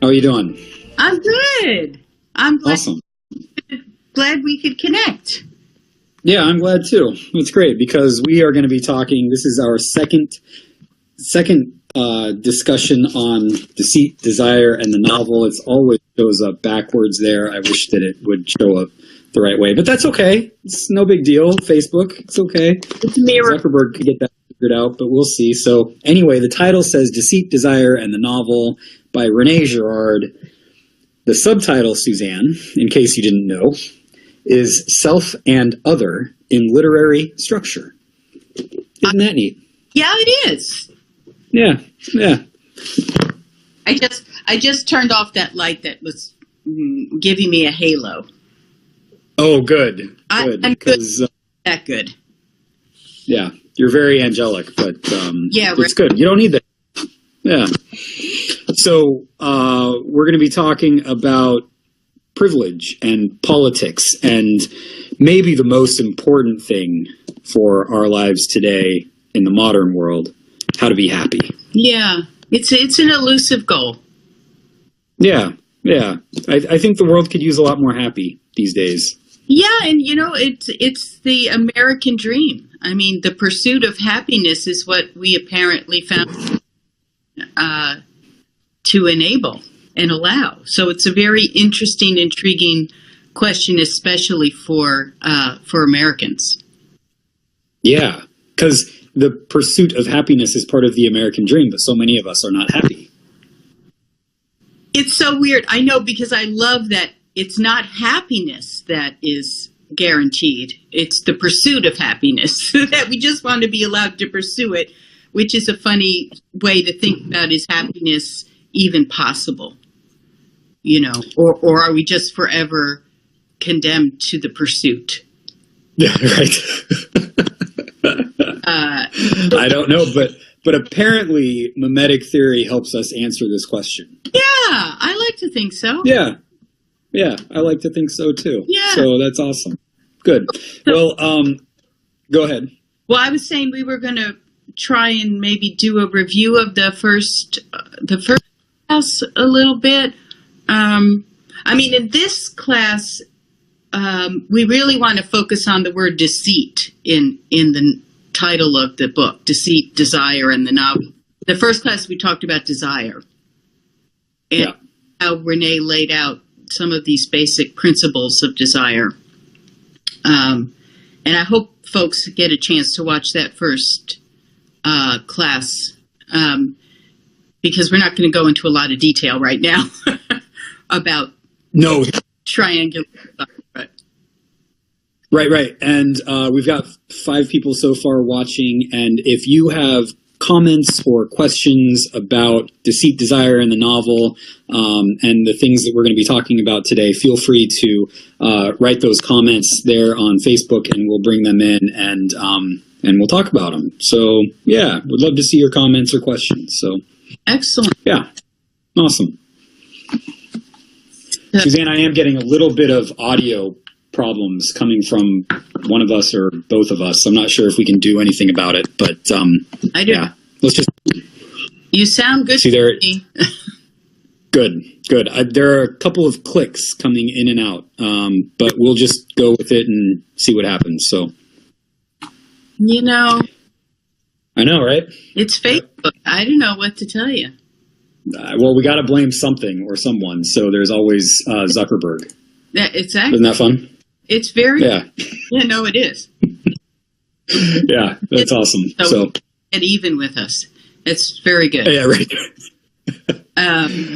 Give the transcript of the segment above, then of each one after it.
How are you doing? I'm good. I'm glad, Awesome. glad we could connect. Yeah, I'm glad too. It's great because we are going to be talking. This is our second discussion on Deceit, Desire, and the novel. It always shows up backwards there. I wish that it would show up the right way, but that's okay. It's no big deal. Facebook, it's okay. It's a mirror. Zuckerberg could get that figured out, but we'll see. So anyway, the title says Deceit, Desire, and the Novel by Renee Girard. The subtitle, Suzanne, in case you didn't know, is Self and Other in Literary Structure. Isn't that neat? Yeah, it is. Yeah. I just turned off that light that was giving me a halo. Oh, good. I'm because, good. That good. Yeah, you're very angelic, but yeah, it's good. You don't need that. Yeah. So we're going to be talking about privilege and politics and maybe the most important thing for our lives today in the modern world, how to be happy. Yeah, it's an elusive goal. Yeah. I think the world could use a lot more happy these days. Yeah, and it's the American dream. I mean, the pursuit of happiness is what we apparently found to enable and allow. So it's a very interesting, intriguing question, especially for Americans. Yeah, because the pursuit of happiness is part of the American dream, but so many of us are not happy. It's so weird. I know, because I love that it's not happiness that is guaranteed. It's the pursuit of happiness that we just want to be allowed to pursue it, which is a funny way to think about, is happiness even possible? Or are we just forever condemned to the pursuit? Yeah, right. I don't know, but apparently mimetic theory helps us answer this question. Yeah, I like to think so. Yeah, I like to think so too. Yeah. So that's awesome. Good. Well, go ahead. Well, I was saying we were going to try and maybe do a review of the first class a little bit. I mean, in this class, we really want to focus on the word deceit in the title of the book, Deceit, Desire, and the Novel. The first class we talked about desire and how Renee laid out some of these basic principles of desire. And I hope folks get a chance to watch that first class, because we're not going to go into a lot of detail right now about triangular stuff. Right. And we've got 5 people so far watching, and if you have comments or questions about Deceit, Desire, and the novel, and the things that we're going to be talking about today, feel free to write those comments there on Facebook, and we'll bring them in and we'll talk about them. So, yeah, would love to see your comments or questions. So, excellent. Yeah, awesome. Suzanne, I am getting a little bit of audio problems coming from one of us or both of us. I'm not sure if we can do anything about it, but I do. Yeah, let's just. You sound good. See there. To me. Good. There are a couple of clicks coming in and out, but we'll just go with it and see what happens. So. I know, right? It's Facebook. I don't know what to tell you. Well, we got to blame something or someone. So there's always Zuckerberg. Exactly. Isn't that fun? It's very. Yeah. Yeah, no, it is. Yeah, that's awesome. So get even with us. It's very good. Yeah, right.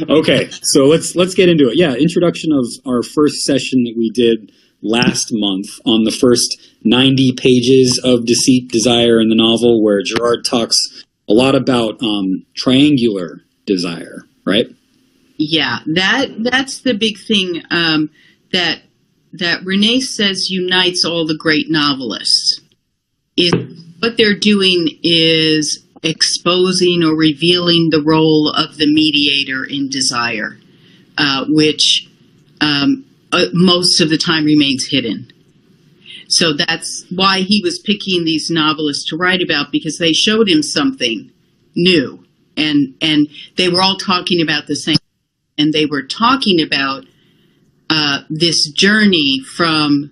Okay, so let's get into it. Yeah, introduction of our first session that we did last month on the first 90 pages of Deceit, Desire, and the novel, where Girard talks a lot about triangular desire, right? Yeah, that's the big thing that Renee says unites all the great novelists. Is what they're doing is exposing or revealing the role of the mediator in desire, which most of the time remains hidden. So that's why he was picking these novelists to write about, because they showed him something new, and they were all talking about the same. and they were talking about this journey from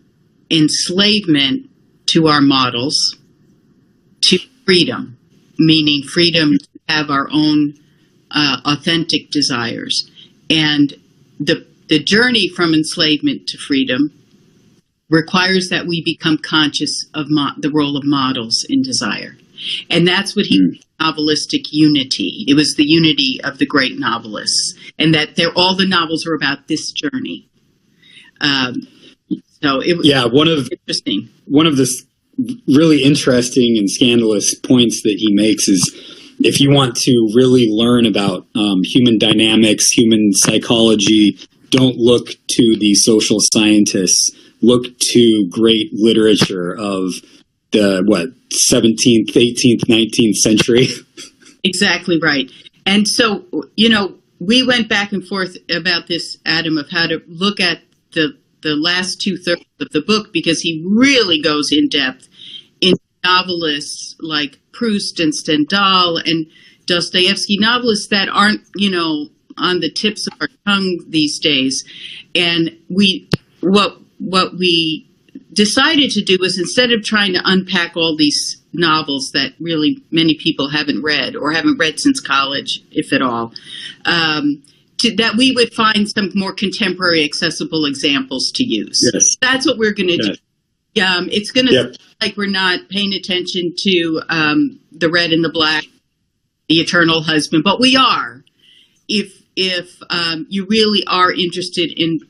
enslavement to our models to freedom, meaning freedom to have our own authentic desires. And the journey from enslavement to freedom requires that we become conscious of the role of models in desire. And that's what he novelistic unity. It was the unity of the great novelists, and that all the novels are about this journey. So it was one of interesting. One of the really interesting and scandalous points that he makes is, if you want to really learn about human dynamics, human psychology, don't look to the social scientists. Look to great literature of the 17th, 18th, 19th century. Exactly right. And so, we went back and forth about this, Adam, of how to look at the last 2/3 of the book, because he really goes in depth in novelists like Proust and Stendhal and Dostoevsky, novelists that aren't, on the tips of our tongue these days. And what we decided to do was, instead of trying to unpack all these novels that really many people haven't read or haven't read since college, if at all, that we would find some more contemporary, accessible examples to use. Yes. That's what we're going to do. It's going to sound like we're not paying attention to the red and the black, the eternal husband, but we are. If you really are interested in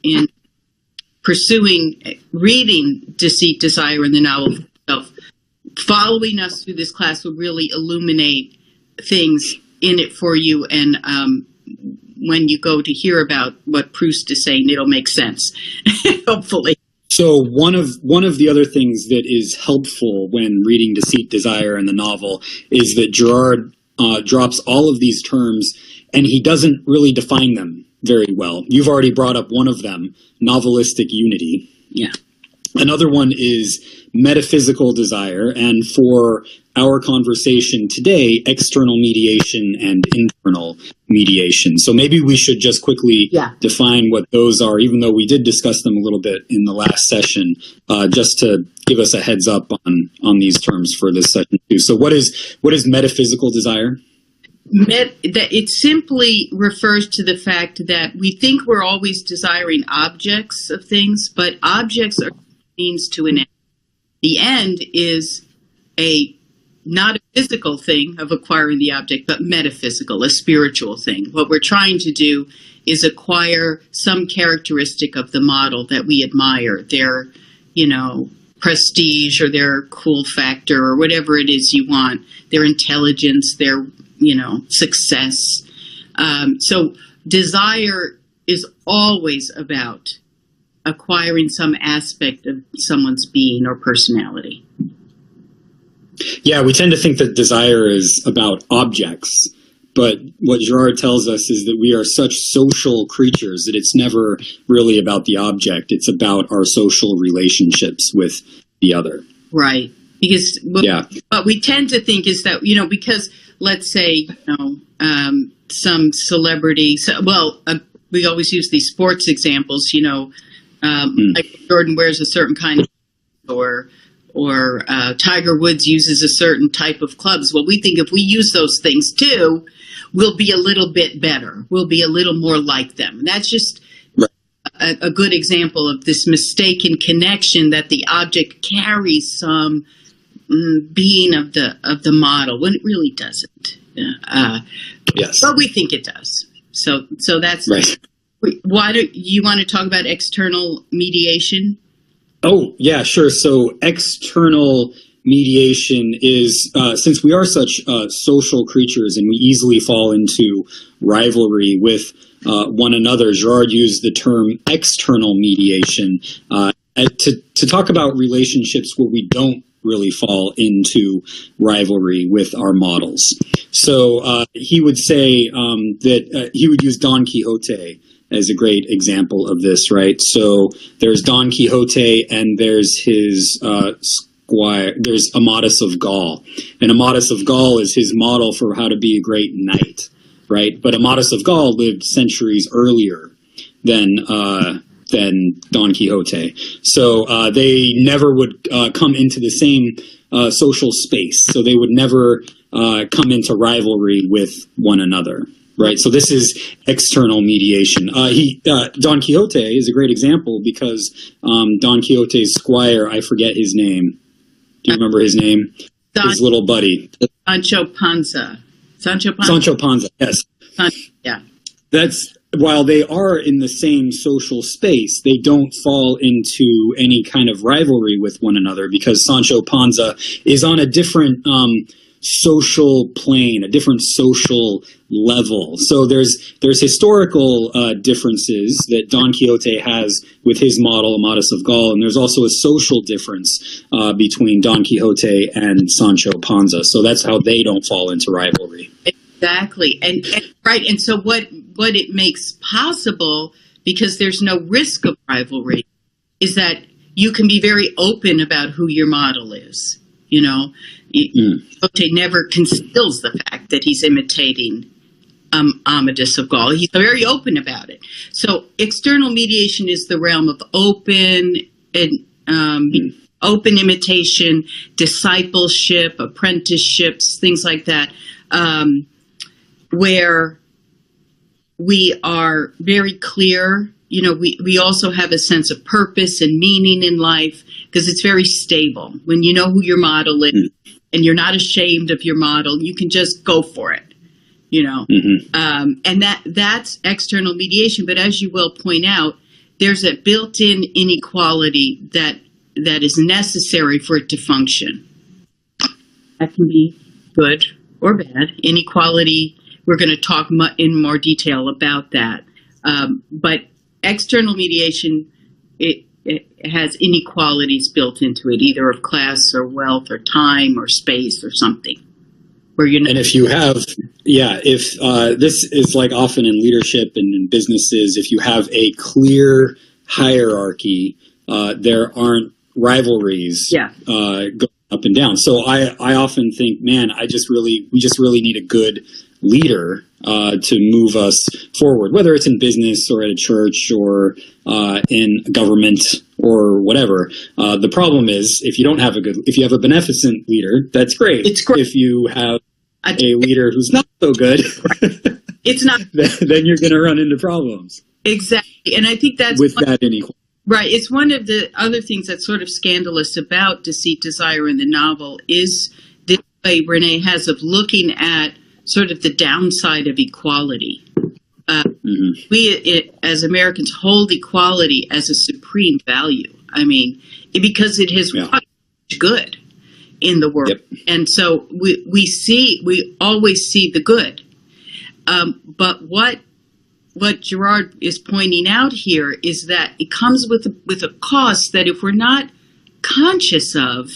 reading Deceit, Desire, and the novel for yourself, following us through this class will really illuminate things in it for you. And when you go to hear about what Proust is saying, it'll make sense, hopefully. So one of the other things that is helpful when reading Deceit, Desire, and the novel is that Girard drops all of these terms, and he doesn't really define them very well. You've already brought up one of them, novelistic unity. Yeah. Another one is metaphysical desire, and for our conversation today, external mediation and internal mediation. So maybe we should just quickly define what those are, even though we did discuss them a little bit in the last session, just to give us a heads up on these terms for this session too. So what is metaphysical desire? It simply refers to the fact that we think we're always desiring objects of things, but objects are means to an end. The end is not a physical thing of acquiring the object, but metaphysical, a spiritual thing. What we're trying to do is acquire some characteristic of the model that we admire, their, prestige or their cool factor or whatever it is you want, their intelligence, their, success. So desire is always about acquiring some aspect of someone's being or personality. Yeah, we tend to think that desire is about objects, but what Girard tells us is that we are such social creatures that it's never really about the object. It's about our social relationships with the other. Right. Because what we tend to think is that, because let's say, some celebrity, we always use these sports examples, like Jordan wears a certain kind of, or Tiger Woods uses a certain type of clubs. Well, we think if we use those things too, we'll be a little bit better. We'll be a little more like them. And that's just a good example of this mistaken connection that the object carries some being of the model when it really doesn't. Yes, but we think it does. So that's right. Why do you want to talk about external mediation? Oh, yeah, sure. So external mediation is, since we are such social creatures and we easily fall into rivalry with one another, Girard used the term external mediation to talk about relationships where we don't really fall into rivalry with our models. So he would say that he would use Don Quixote as a great example of this, right? So there's Don Quixote and there's his squire, there's Amadis of Gaul. And Amadis of Gaul is his model for how to be a great knight, right? But Amadis of Gaul lived centuries earlier than Don Quixote. So they never would come into the same social space. So they would never come into rivalry with one another. Right, so this is external mediation. Don Quixote is a great example because Don Quixote's squire, I forget his name. Do you remember his name? His little buddy. Sancho Panza. Sancho Panza, yes. Yeah. That's, while they are in the same social space, they don't fall into any kind of rivalry with one another because Sancho Panza is on a different social plane, a different social level. So there's historical differences that Don Quixote has with his model, Amadis of Gaul, and there's also a social difference between Don Quixote and Sancho Panza. So that's how they don't fall into rivalry. Exactly, and right, and so what it makes possible, because there's no risk of rivalry, is that you can be very open about who your model is. You know, Quixote never conceals the fact that he's imitating Amadis of Gaul. He's very open about it. So external mediation is the realm of open imitation, discipleship, apprenticeships, things like that, where we are very clear. You know, we also have a sense of purpose and meaning in life because it's very stable. When you know who your model is and you're not ashamed of your model, you can just go for it, you know. And that's external mediation. But as you will point out, there's a built-in inequality that is necessary for it to function. That can be good or bad. Inequality, we're going to talk in more detail about that. But external mediation, it has inequalities built into it, either of class or wealth or time or space or something. Where you're not. And if you have, if this is like often in leadership and in businesses, if you have a clear hierarchy, there aren't rivalries going up and down. So I often think, man, we just really need a good leader to move us forward, whether it's in business or at a church or in government or whatever. The problem is if you have a beneficent leader, that's great. It's great. If you have a leader who's not so good, it's not. then you're going to run into problems. Exactly, and I think that's with that inequality. Right. It's one of the other things that's sort of scandalous about Deceit, Desire in the novel is the way Renee has of looking at sort of the downside of equality. We, as Americans, hold equality as a supreme value. I mean, because it has wrought good in the world. Yep. And so we always see the good. But what Gerard is pointing out here is that it comes with a cost that if we're not conscious of,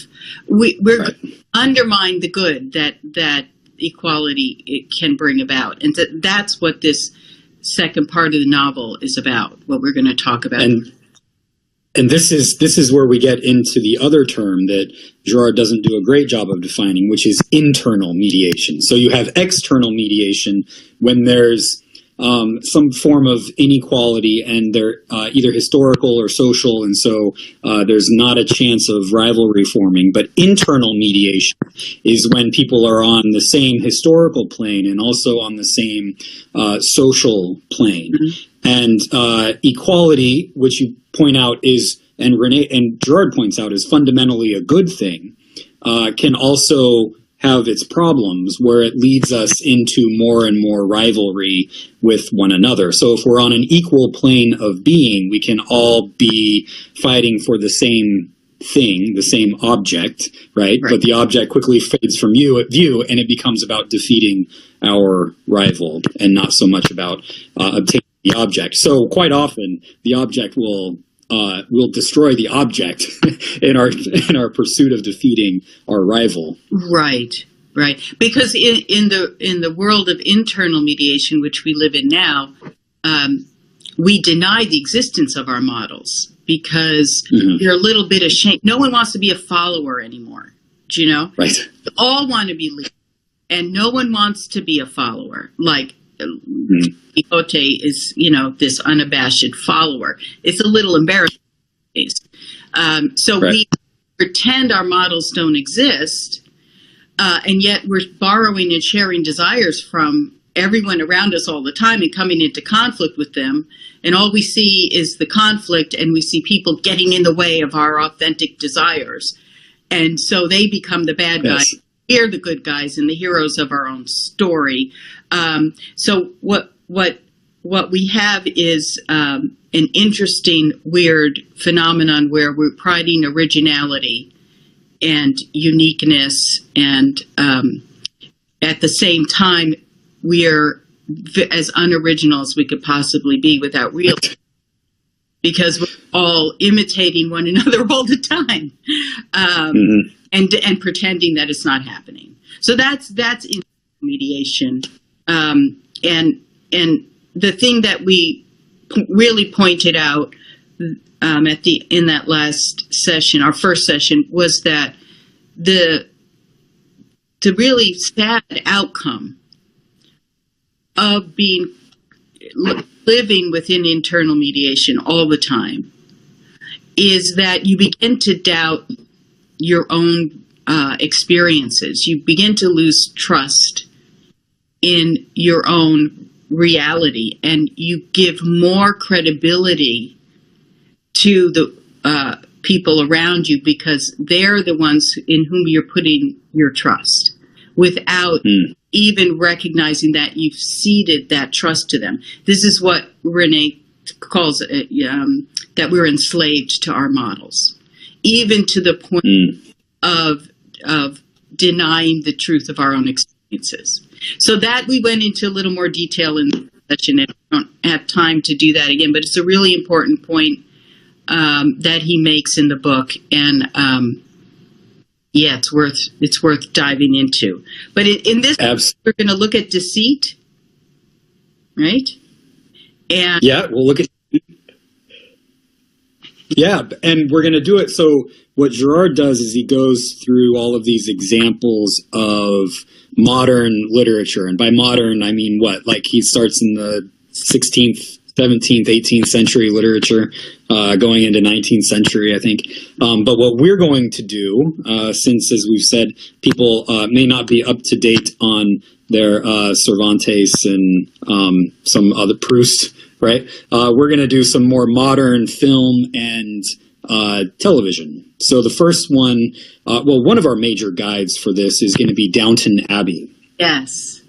we're going to undermine the good that equality it can bring about. And that's what this second part of the novel is about, what we're going to talk about. And this is where we get into the other term that Gerard doesn't do a great job of defining, which is internal mediation. So you have external mediation when there's some form of inequality and they're either historical or social, and so there's not a chance of rivalry forming. But internal mediation is when people are on the same historical plane and also on the same social plane. And equality, which you point out is, and Renee and Gerard points out, is fundamentally a good thing, can also have its problems where it leads us into more and more rivalry with one another. So if we're on an equal plane of being, we can all be fighting for the same thing, the same object, right? But the object quickly fades from view and it becomes about defeating our rival and not so much about obtaining the object. So quite often the object will destroy the object in our pursuit of defeating our rival. Right. Because in the world of internal mediation, which we live in now, we deny the existence of our models because you're a little bit ashamed. No one wants to be a follower anymore. Do you know? Right. All want to be leaders, and no one wants to be a follower. Like Quixote is, this unabashed follower. It's a little embarrassing. So right. we pretend our models don't exist, and yet we're borrowing and sharing desires from everyone around us all the time and coming into conflict with them. And all we see is the conflict, and we see people getting in the way of our authentic desires. And so they become the bad guys. We're the good guys and the heroes of our own story. So what we have is an interesting, weird phenomenon where we're priding originality and uniqueness, and at the same time, we're as unoriginal as we could possibly be without real, because we're all imitating one another all the time, and pretending that it's not happening. So that's mediation, and the thing that we really pointed out in that last session, our first session, was that the really sad outcome of living within internal mediation all the time is that you begin to doubt your own experiences. You begin to lose trust in your own reality, and you give more credibility to the people around you because they're the ones in whom you're putting your trust, without even recognizing that you've ceded that trust to them. This is what Renee calls that we're enslaved to our models, even to the point of denying the truth of our own experiences. So that we went into a little more detail in the session, and I don't have time to do that again, but it's a really important point that he makes in the book, and it's worth diving into. But in this, we're going to look at deceit, right? And we'll look at. And we're going to do it. So what Gerard does is he goes through all of these examples of modern literature, and by modern I mean what? Like he starts in the 16th, 17th, 18th century literature, going into 19th century, I think. But what we're going to do, since, as we've said, people may not be up to date on their Cervantes and some other Proust, right? We're going to do some more modern film and television. So the first one, one of our major guides for this is going to be Downton Abbey. Yes.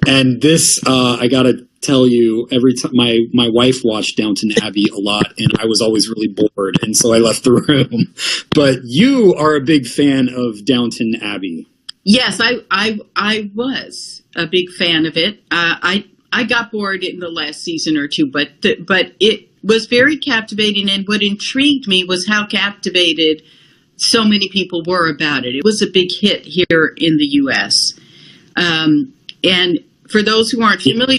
And this, I got to tell you, every time my wife watched Downton Abbey a lot, and I was always really bored, and so I left the room. But you are a big fan of Downton Abbey. Yes, I was a big fan of it. I got bored in the last season or two, but it was very captivating, and what intrigued me was how captivated so many people were about it. It was a big hit here in the U.S. And for those who aren't familiar,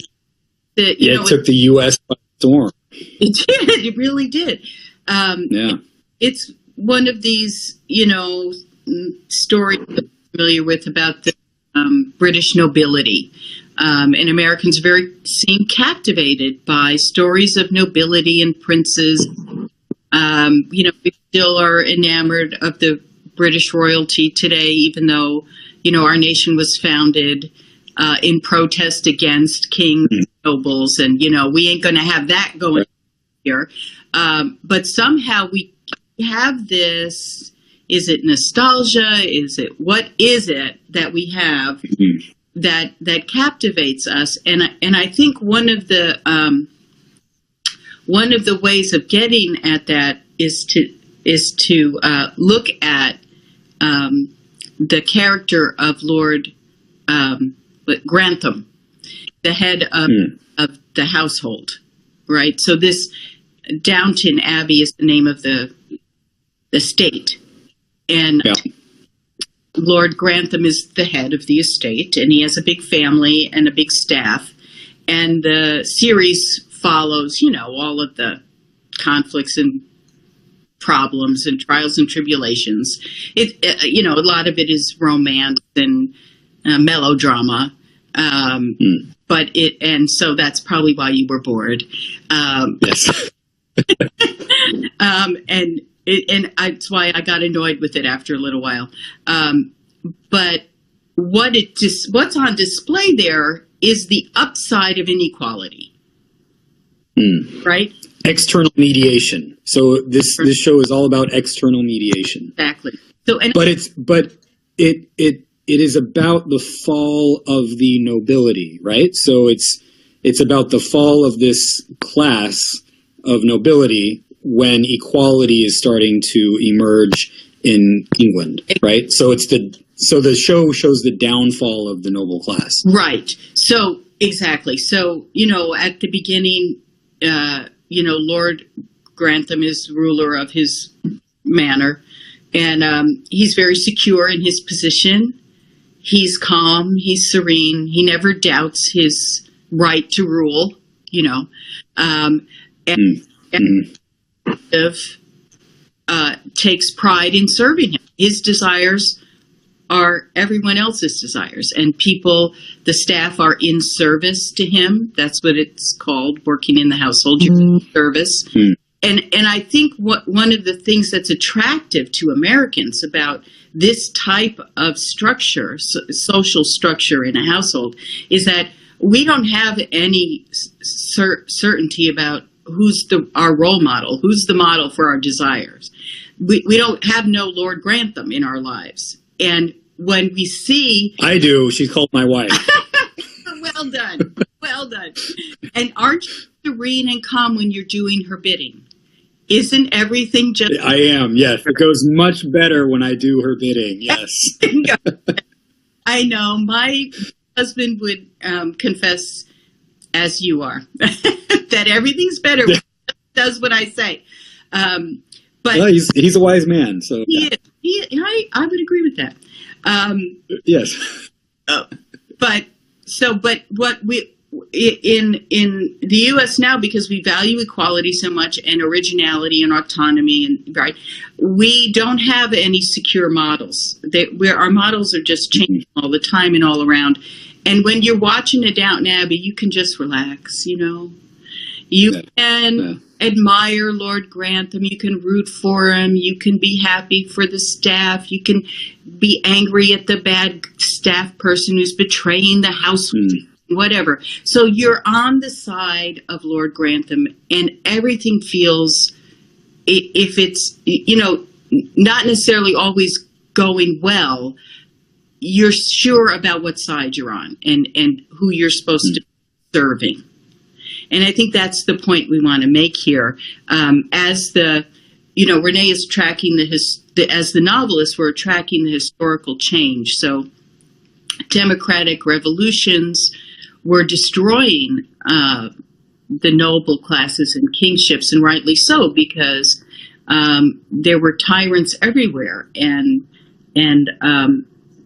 it took the U.S. by storm. It did. It really did. It's one of these, stories that I'm familiar with about the British nobility. And Americans seem captivated by stories of nobility and princes. We still are enamored of the British royalty today, even though, our nation was founded in protest against kings and nobles. And, we ain't going to have that going here. But somehow we have this, is it nostalgia? What is it that we have that captivates us? And I think one of the ways of getting at that is to look at the character of Lord Grantham, the head of the household, right? So this Downton Abbey is the name of the estate, and Lord Grantham is the head of the estate, and he has a big family and a big staff. And the series follows, all of the conflicts and problems and trials and tribulations. A lot of it is romance and melodrama. And so that's probably why you were bored. Yes. And that's why I got annoyed with it after a little while. But what's on display there is the upside of inequality, right? External mediation. So this show is all about external mediation. Exactly. So, it is about the fall of the nobility, right? So it's about the fall of this class of nobility when equality is starting to emerge in England, right? So the show shows the downfall of the noble class. Right. So exactly. So, at the beginning, Lord Grantham is ruler of his manor, and he's very secure in his position. He's calm, he's serene, he never doubts his right to rule, takes pride in serving him. His desires are everyone else's desires, and the staff are in service to him. That's what it's called, working in the household, service. And I think one of the things that's attractive to Americans about this type of structure, social structure in a household, is that we don't have any certainty about who's our role model, who's the model for our desires. We don't have no Lord Grantham in our lives. And when we see... I do. She's called my wife. Well done. Well done. And aren't you serene and calm when you're doing her bidding? Isn't everything just... I am, yes. It goes much better when I do her bidding, yes. I know. My husband would confess, as you are, that everything's better when he does what I say. But well, he's a wise man, so... I would agree with that. Yes. But what we... In the U.S. now, because we value equality so much and originality and autonomy, and right, we don't have any secure models. Where our models are just changing all the time and all around. And when you're watching a Downton Abbey, you can just relax. You can admire Lord Grantham. You can root for him. You can be happy for the staff. You can be angry at the bad staff person who's betraying the house. Whatever. So you're on the side of Lord Grantham, and everything feels, if it's, not necessarily always going well, you're sure about what side you're on and who you're supposed to be serving. And I think that's the point we want to make here. As Renee is tracking as the novelist, we're tracking the historical change. So democratic revolutions were destroying the noble classes and kingships, and rightly so, because there were tyrants everywhere, and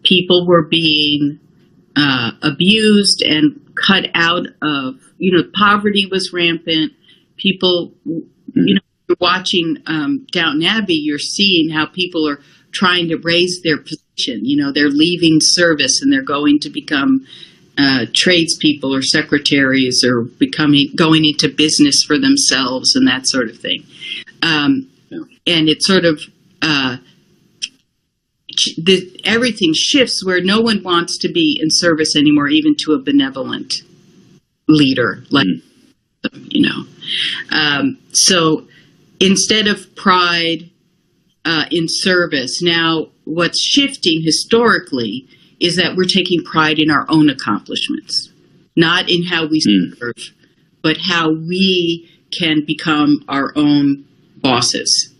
people were being abused and cut out of. Poverty was rampant. People, you're watching Downton Abbey, you're seeing how people are trying to raise their position. They're leaving service and they're going to become tradespeople or secretaries, or going into business for themselves and that sort of thing. And it sort of everything shifts where no one wants to be in service anymore, even to a benevolent leader like so instead of pride in service, now what's shifting historically is that we're taking pride in our own accomplishments, not in how we serve, but how we can become our own bosses.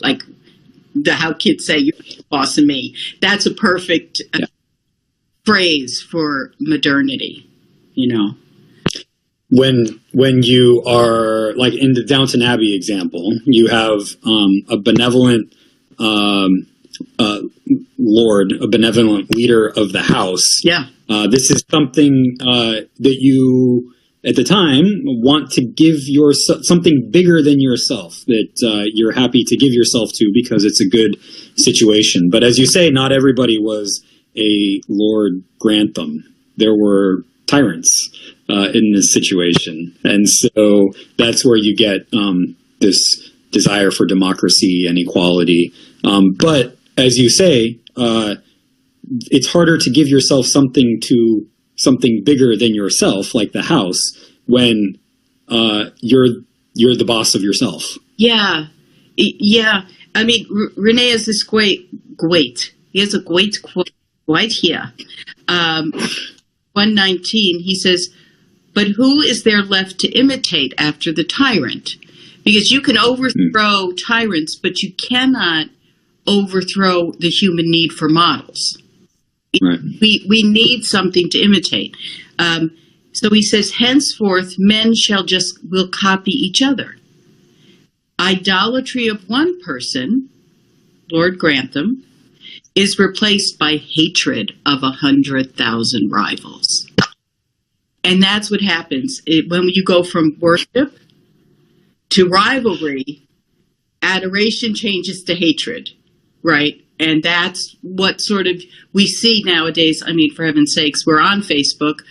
Like how kids say, "You're the boss of me." That's a perfect phrase for modernity. When you are, like in the Downton Abbey example, you have a benevolent lord, a benevolent leader of the house. Yeah. This is something that you, at the time, want to give something bigger than yourself, that you're happy to give yourself to because it's a good situation. But as you say, not everybody was a Lord Grantham. There were tyrants in this situation. And so that's where you get this desire for democracy and equality. But as you say, it's harder to give yourself something bigger than yourself, like the house, when you're the boss of yourself. Yeah. I mean, Rene has this great. He has a great quote right here. 119, he says, "But who is there left to imitate after the tyrant? Because you can overthrow tyrants, but you cannot overthrow the human need for models. Right. We need something to imitate." So he says, "Henceforth, men will copy each other. Idolatry of one person, Lord Grantham, is replaced by hatred of 100,000 rivals." And that's what happens. When you go from worship to rivalry, adoration changes to hatred, right? And that's what sort of we see nowadays. I mean, for heaven's sakes, we're on Facebook.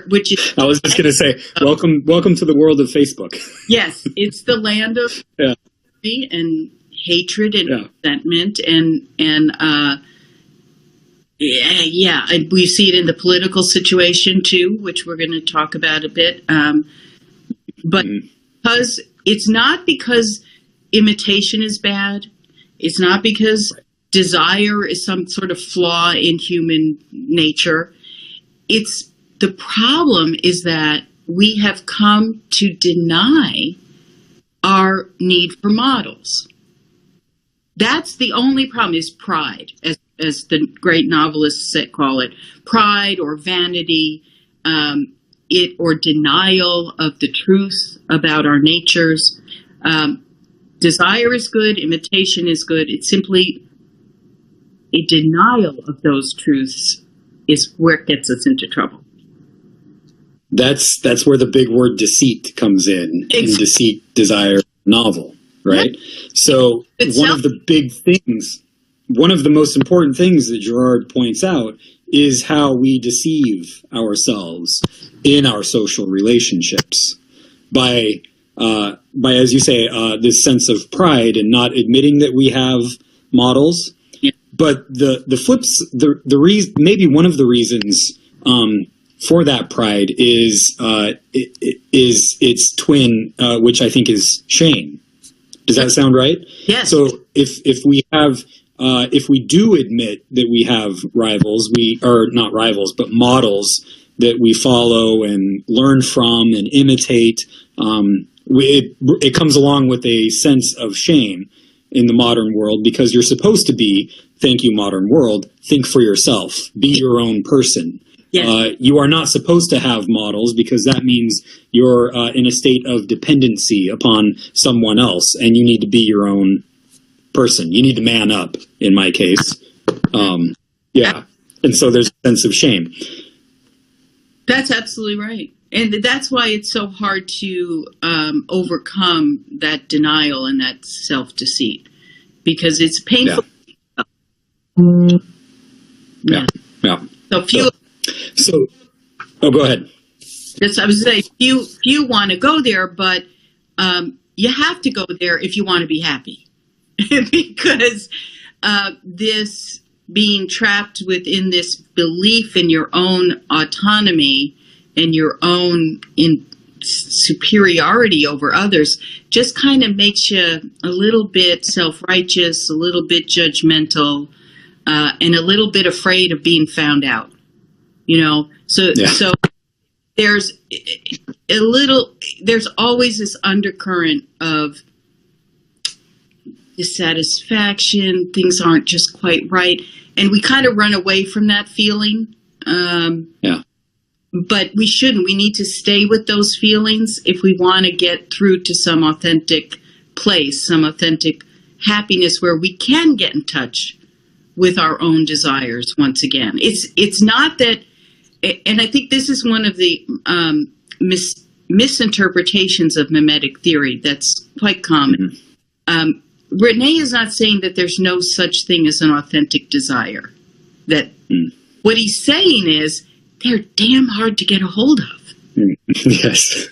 Which is, I was just going to say, welcome to the world of Facebook. Yes, it's the land of and hatred and resentment and we see it in the political situation too, which we're going to talk about a bit. But because it's not because imitation is bad, it's not because desire is some sort of flaw in human nature. It's the problem is that we have come to deny our need for models. That's the only problem, is pride, as the great novelists call it, pride or vanity, or denial of the truth about our natures. Desire is good, imitation is good. It's simply a denial of those truths is where it gets us into trouble. That's where the big word deceit comes in Deceit, Desire novel, right? Yeah. So one of the most important things that Girard points out is how we deceive ourselves in our social relationships by as you say, this sense of pride and not admitting that we have models. Yeah. But the reason, maybe one of the reasons for that pride is its twin, which I think is shame. Does that sound right? Yes. So if we do admit that we have rivals, not rivals, but models that we follow and learn from and imitate, it comes along with a sense of shame in the modern world, because you're supposed to be, thank you modern world, think for yourself, be your own person. Yes. You are not supposed to have models, because that means you're in a state of dependency upon someone else, and you need to be your own person. You need to man up, in my case. And so there's a sense of shame. That's absolutely right. And that's why it's so hard to overcome that denial and that self-deceit, because it's painful. Yeah. So go ahead. Yes, I was saying, few want to go there, but you have to go there if you want to be happy, because this being trapped within this belief in your own autonomy and your own superiority over others just kind of makes you a little bit self-righteous, a little bit judgmental, and a little bit afraid of being found out. So there's there's always this undercurrent of dissatisfaction, things aren't just quite right, and we kind of run away from that feeling. But we shouldn't. We need to stay with those feelings if we want to get through to some authentic place, some authentic happiness where we can get in touch with our own desires once again. It's not that, and I think this is one of the misinterpretations of mimetic theory that's quite common. Renee is not saying that there's no such thing as an authentic desire. That what he's saying is they're damn hard to get a hold of. Yes.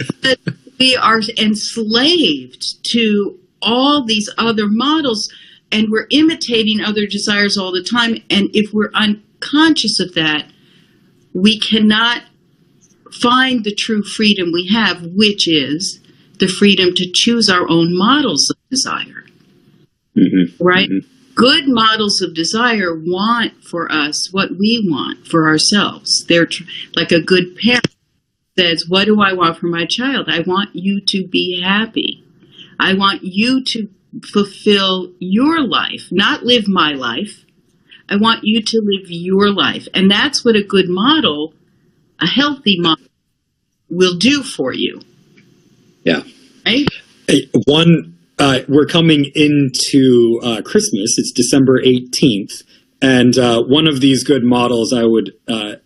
We are enslaved to all these other models, and we're imitating other desires all the time. And if we're unconscious of that, we cannot find the true freedom we have, which is the freedom to choose our own models of desire. Right? Good models of desire want for us what we want for ourselves. They're like a good parent says, what do I want for my child? I want you to be happy. I want you to fulfill your life, not live my life. I want you to live your life. And that's what a good model, a healthy model, will do for you. Yeah. Right? We're coming into Christmas. It's December 18th. And one of these good models, I would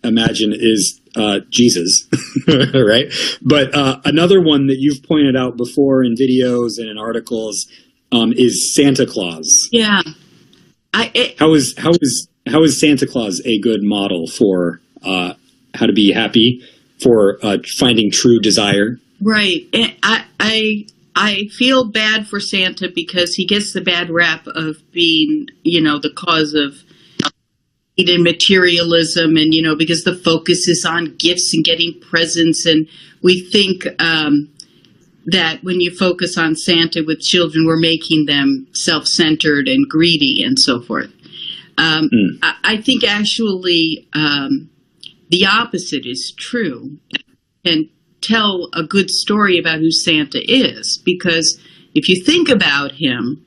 imagine, is Jesus, right? But another one that you've pointed out before in videos and in articles is Santa Claus. Yeah. How is Santa Claus a good model for how to be happy, for finding true desire? Right. And I feel bad for Santa because he gets the bad rap of being, the cause of materialism, and because the focus is on gifts and getting presents, and we think that when you focus on Santa with children, we're making them self-centered and greedy and so forth. I think actually the opposite is true, and tell a good story about who Santa is, because if you think about him,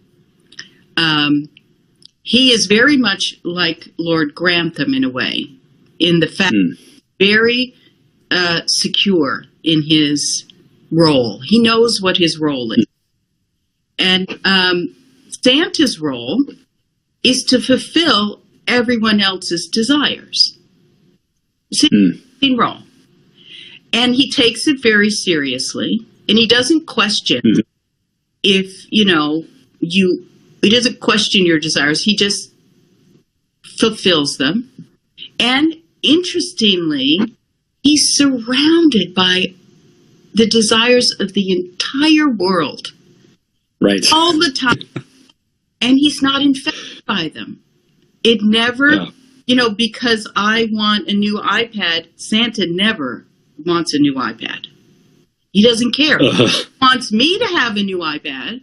he is very much like Lord Grantham in a way, in the fact very secure in his role. He knows what his role is. And Santa's role is to fulfill everyone else's desires. It's his role. And he takes it very seriously, and he doesn't question if, he doesn't question your desires. He just fulfills them. And interestingly, he's surrounded by the desires of the entire world. Right. All the time. And he's not infected by them. It never, because I want a new iPad, Santa never wants a new iPad. He doesn't care. He wants me to have a new iPad,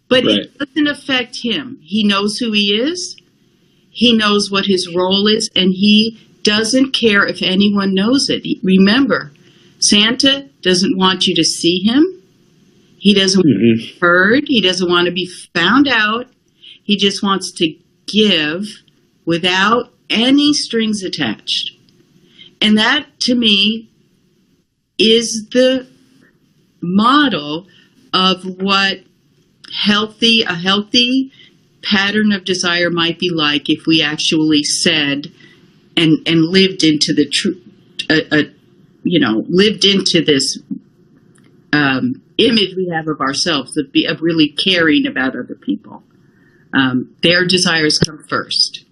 but it doesn't affect him. He knows who he is. He knows what his role is, and he doesn't care if anyone knows it. Remember, Santa doesn't want you to see him. He doesn't want to be heard. He doesn't want to be found out. He just wants to give without any strings attached. And that, to me, is the model of what a healthy pattern of desire might be like if we actually said and lived into the lived into this image we have of ourselves of really caring about other people. Their desires come first.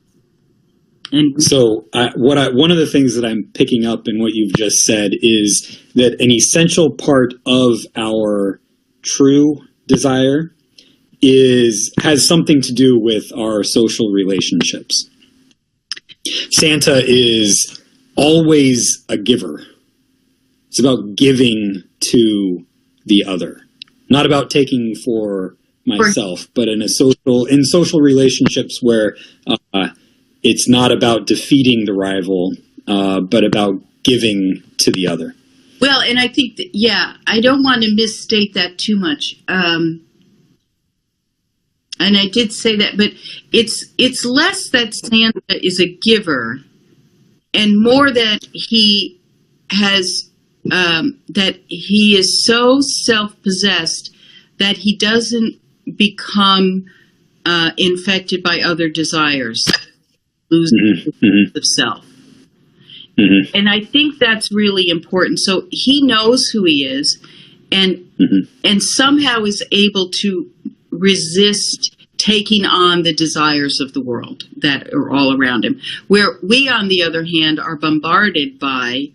And so one of the things that I'm picking up in what you've just said is that an essential part of our true desire has something to do with our social relationships. Santa is always a giver. It's about giving to the other, not about taking for myself, but in social relationships where it's not about defeating the rival, but about giving to the other. Well, and I think that, I don't want to misstate that too much. And I did say that, but it's less that Santa is a giver and more that he has, that he is so self-possessed that he doesn't become infected by other desires, losing of self. And I think that's really important. So he knows who he is, and somehow is able to resist taking on the desires of the world that are all around him. Where we, on the other hand, are bombarded by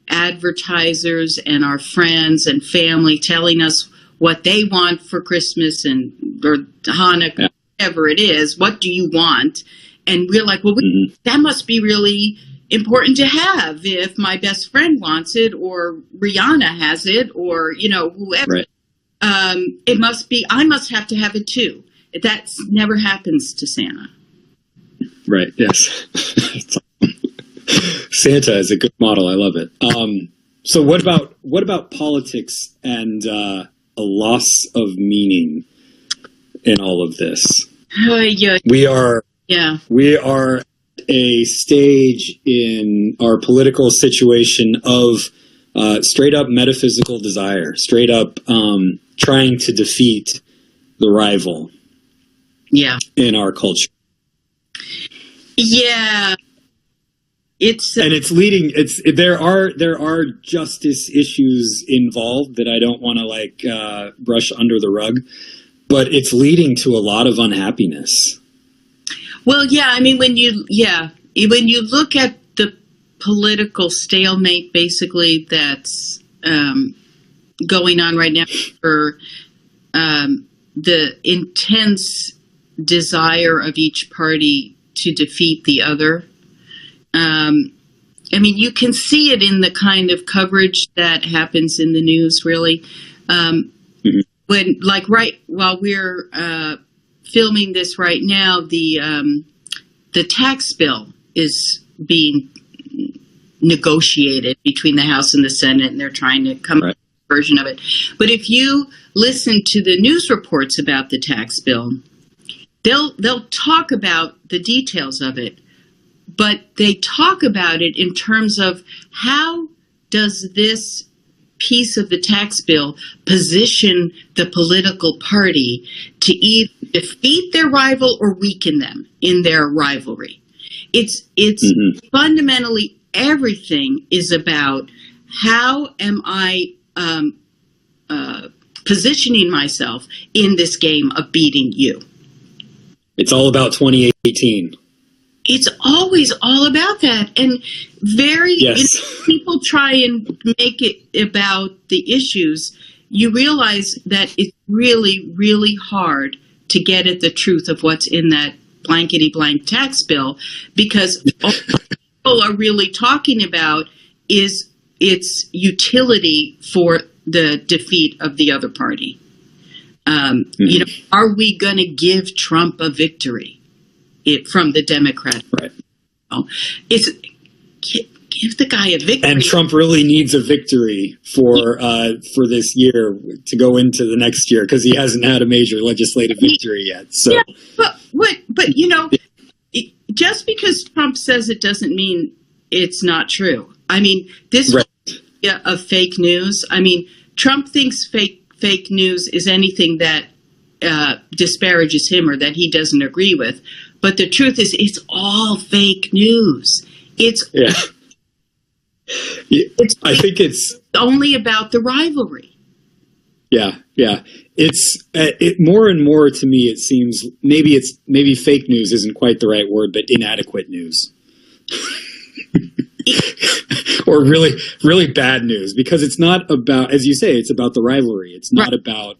advertisers and our friends and family telling us what they want for Christmas or Hanukkah, whatever it is. What do you want? And we're like, well, that must be really important to have if my best friend wants it, or Rihanna has it, or, whoever. Right. It must be, I must have to have it too. That never happens to Santa. Right. Yes. Santa is a good model. I love it. So what about politics and a loss of meaning in all of this? Yeah. We are at a stage in our political situation of straight up metaphysical desire, straight up trying to defeat the rival. Yeah. In our culture. Yeah. And there are justice issues involved that I don't want to brush under the rug, but it's leading to a lot of unhappiness. Well, yeah, I mean, when you look at the political stalemate, basically, that's going on right now for the intense desire of each party to defeat the other. I mean, you can see it in the kind of coverage that happens in the news, really. When, while we're filming this right now, the tax bill is being negotiated between the House and the Senate, and they're trying to come up with a version of it. But if you listen to the news reports about the tax bill, they'll talk about the details of it, but they talk about it in terms of how does this piece of the tax bill position the political party to either defeat their rival or weaken them in their rivalry. It's fundamentally everything is about how am I positioning myself in this game of beating you. It's all about 2018. It's always all about that. And people try and make it about the issues. You realize that it's really, really hard to get at the truth of what's in that blankety blank tax bill, because all people are really talking about is its utility for the defeat of the other party. Are we going to give Trump a victory from the Democrats? Right. It's give the guy a victory. And Trump really needs a victory for this year to go into the next year, because he hasn't had a major legislative victory yet. So, but just because Trump says it doesn't mean it's not true. I mean, this idea of fake news. I mean, Trump thinks fake news is anything that disparages him or that he doesn't agree with. But the truth is, it's all fake news. I think it's only about the rivalry. Yeah. It's more and more to me. It seems maybe fake news isn't quite the right word, but inadequate news, or really, really bad news, because it's not about, as you say, it's about the rivalry. It's not about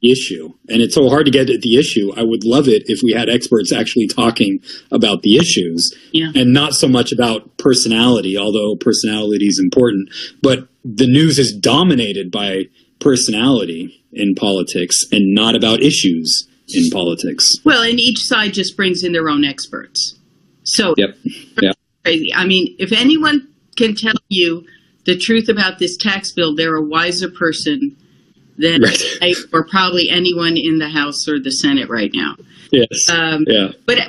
the issue, and it's so hard to get at the issue. I would love it if we had experts actually talking about the issues, and not so much about personality, although personality is important. But the news is dominated by personality in politics and not about issues in politics. Well, and each side just brings in their own experts. So crazy. I mean, if anyone can tell you the truth about this tax bill, they're a wiser person than I, or probably anyone in the House or the Senate right now. Yes. But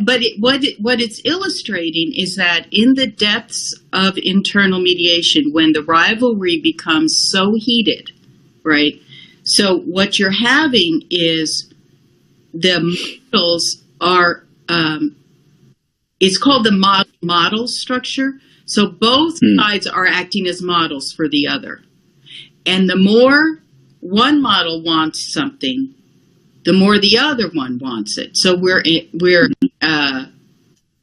what it's illustrating is that in the depths of internal mediation, when the rivalry becomes so heated, right? So what you're having is the models are, it's called the model structure. So both sides are acting as models for the other. And the more one model wants something, the more the other one wants it. So we're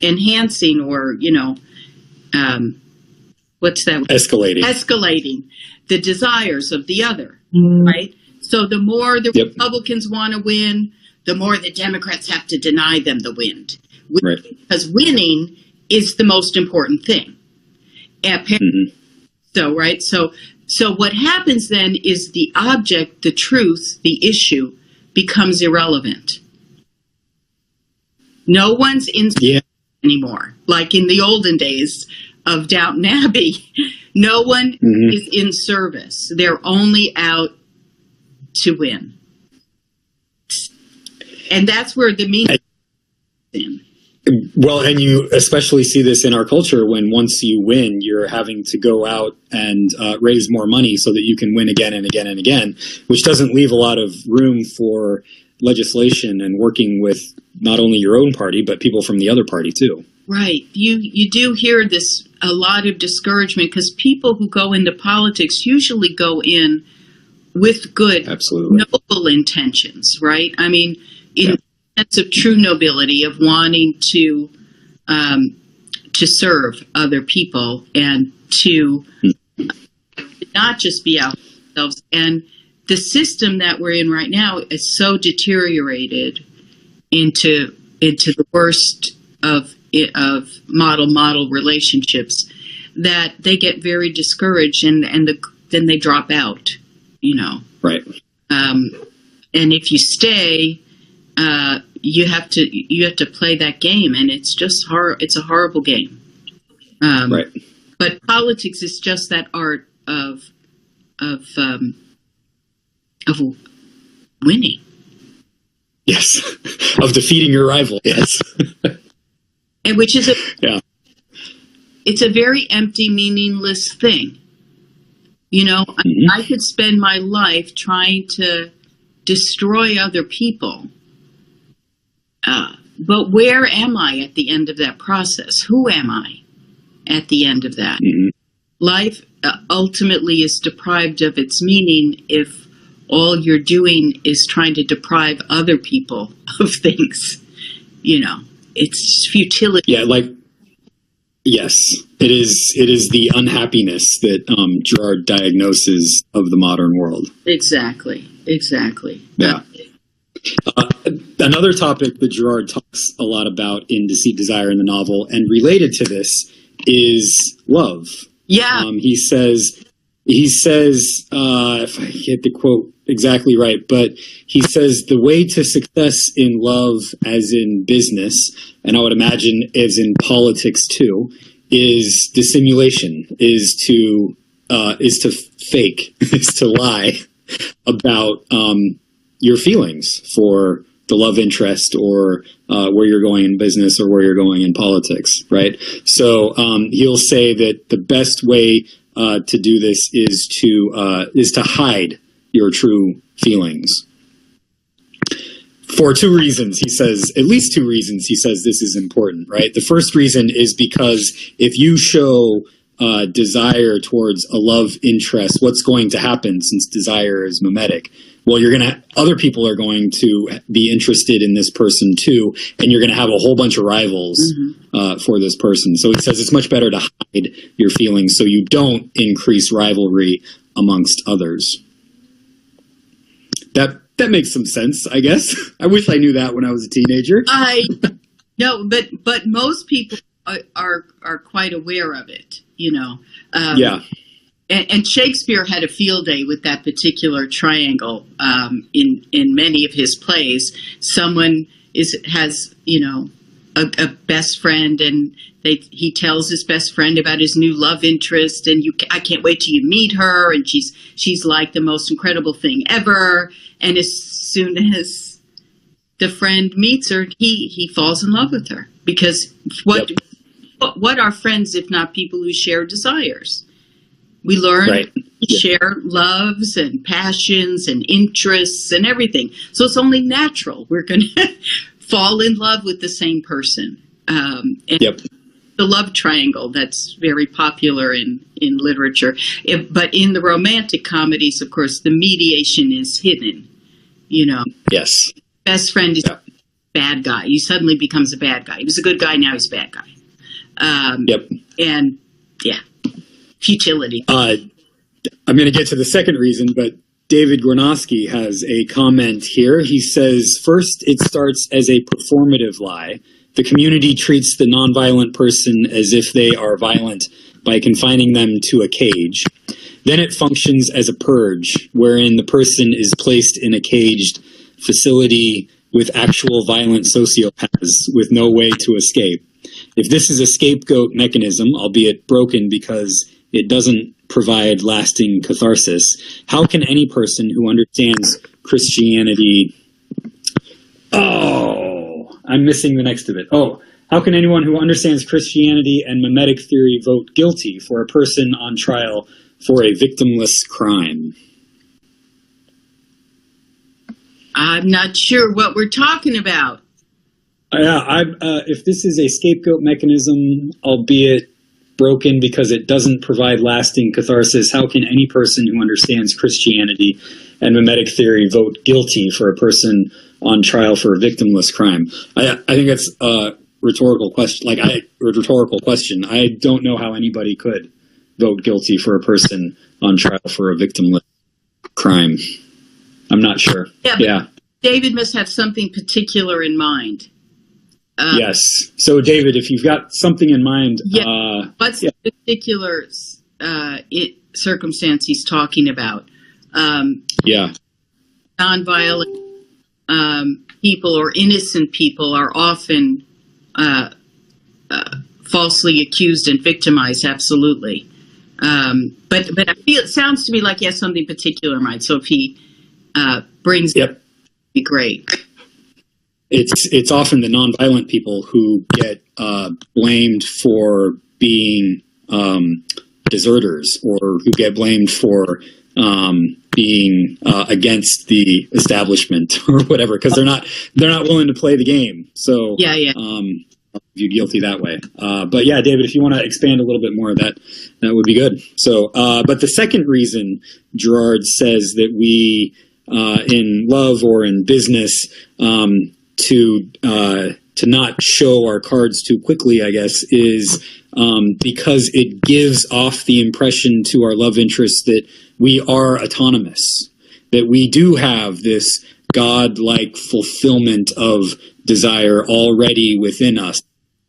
enhancing, or what's that? Escalating the desires of the other, right? So the more the Republicans want to win, the more the Democrats have to deny them the win. Right. Because winning is the most important thing. So, right? So what happens then is the object, the truth, the issue becomes irrelevant. No one's in anymore. Like in the olden days of Downton Abbey, no one is in service. They're only out to win. And that's where the meaning is in. Well, and you especially see this in our culture when once you win, you're having to go out and raise more money so that you can win again and again and again, which doesn't leave a lot of room for legislation and working with not only your own party, but people from the other party too. Right. You do hear this, a lot of discouragement, because people who go into politics usually go in with good, noble intentions, right? I mean, in sense of true nobility, of wanting to serve other people and to not just be out for themselves. And the system that we're in right now is so deteriorated into the worst of model relationships that they get very discouraged and then they drop out, Right. And if you stay, you have to play that game, and it's just it's a horrible game. Right. But politics is just that art of winning. Yes. Of defeating your rival. Yes. And which is it's a very empty, meaningless thing. I could spend my life trying to destroy other people. But where am I at the end of that process? Who am I at the end of that? Life ultimately is deprived of its meaning if all you're doing is trying to deprive other people of things. It's futility. Yeah, yes, it is. It is the unhappiness that Girard diagnoses of the modern world. Exactly. Yeah. Another topic that Girard talks a lot about in Deceit, Desire in the novel, and related to this, is love. Yeah. He says, if I get the quote exactly right, but he says the way to success in love, as in business, and I would imagine as in politics too, is dissimulation, is to fake, is to lie about your feelings for the love interest, or where you're going in business, or where you're going in politics, right? So he'll say that the best way to do this is to hide your true feelings. For two reasons, he says, at least two reasons, he says this is important, right? The first reason is because if you show desire towards a love interest, what's going to happen, since desire is mimetic? Well, other people are going to be interested in this person too, and you're going to have a whole bunch of rivals for this person. So he says it's much better to hide your feelings so you don't increase rivalry amongst others. That makes some sense, I guess. I wish I knew that when I was a teenager. No, but most people are quite aware of it, Yeah. And Shakespeare had a field day with that particular triangle in many of his plays. Someone has a best friend, and he tells his best friend about his new love interest, and I can't wait till you meet her, and she's like the most incredible thing ever. And as soon as the friend meets her, he falls in love with her, because what are friends if not people who share desires? We learn to share loves and passions and interests and everything. So it's only natural we're going to fall in love with the same person. The love triangle, that's very popular in literature. But in the romantic comedies, of course, the mediation is hidden, Yes. best friend is a bad guy. He suddenly becomes a bad guy. He was a good guy, now he's a bad guy. And yeah, futility. I'm going to get to the second reason, but David Gornosky has a comment here. He says, first, it starts as a performative lie. The community treats the nonviolent person as if they are violent by confining them to a cage. Then it functions as a purge, wherein the person is placed in a caged facility with actual violent sociopaths with no way to escape. If this is a scapegoat mechanism, albeit broken because it doesn't provide lasting catharsis, how can any person who understands Christianity... Oh, I'm missing the next of it. Oh, how can anyone who understands Christianity and mimetic theory vote guilty for a person on trial for a victimless crime? I'm not sure what we're talking about. If this is a scapegoat mechanism, albeit broken because it doesn't provide lasting catharsis, how can any person who understands Christianity and mimetic theory vote guilty for a person on trial for a victimless crime? I think that's a rhetorical question. Rhetorical question. I don't know how anybody could vote guilty for a person on trial for a victimless crime. I'm not sure. Yeah. David must have something particular in mind. Yes. So, David, if you've got something in mind, what's the particular circumstance he's talking about? Nonviolent people or innocent people are often falsely accused and victimized. Absolutely. But I feel it sounds to me like he has something particular in mind. So if he brings it, it'd be great. It's often the nonviolent people who get blamed for being deserters, or who get blamed for being against the establishment or whatever, because they're not willing to play the game. So viewed guilty that way. But yeah, David, if you want to expand a little bit more, that would be good. So, but the second reason Gerard says that we in love or in business to not show our cards too quickly, I guess, is because it gives off the impression to our love interest that we are autonomous, that we do have this God-like fulfillment of desire already within us.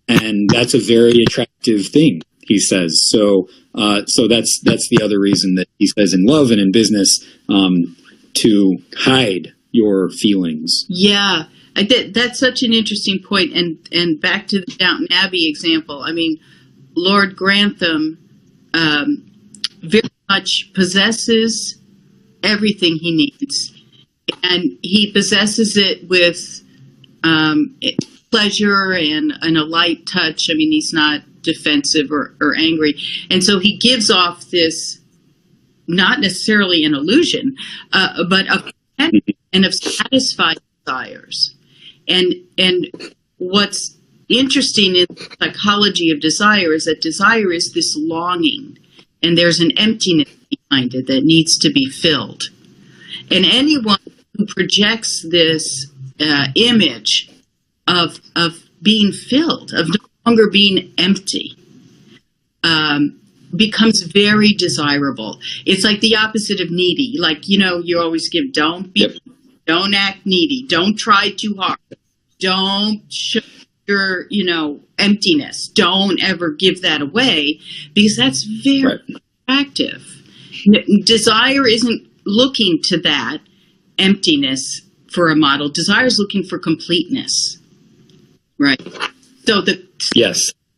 And that's a very attractive thing, he says. So that's the other reason that he says in love and in business to hide your feelings. Yeah. That's such an interesting point. And back to the Downton Abbey example, I mean, Lord Grantham very much possesses everything he needs. And he possesses it with pleasure and a light touch. I mean, he's not defensive or angry. And so he gives off this, not necessarily an illusion, but of and of satisfied desires. And what's interesting in the psychology of desire is that desire is this longing, and there's an emptiness behind it that needs to be filled. And anyone who projects this image of being filled, of no longer being empty, becomes very desirable. It's like the opposite of needy. Like, you always give, don't act needy. Don't try too hard. Don't show your, emptiness. Don't ever give that away, because that's very attractive. Desire isn't looking to that emptiness for a model. Desire is looking for completeness. Right. So the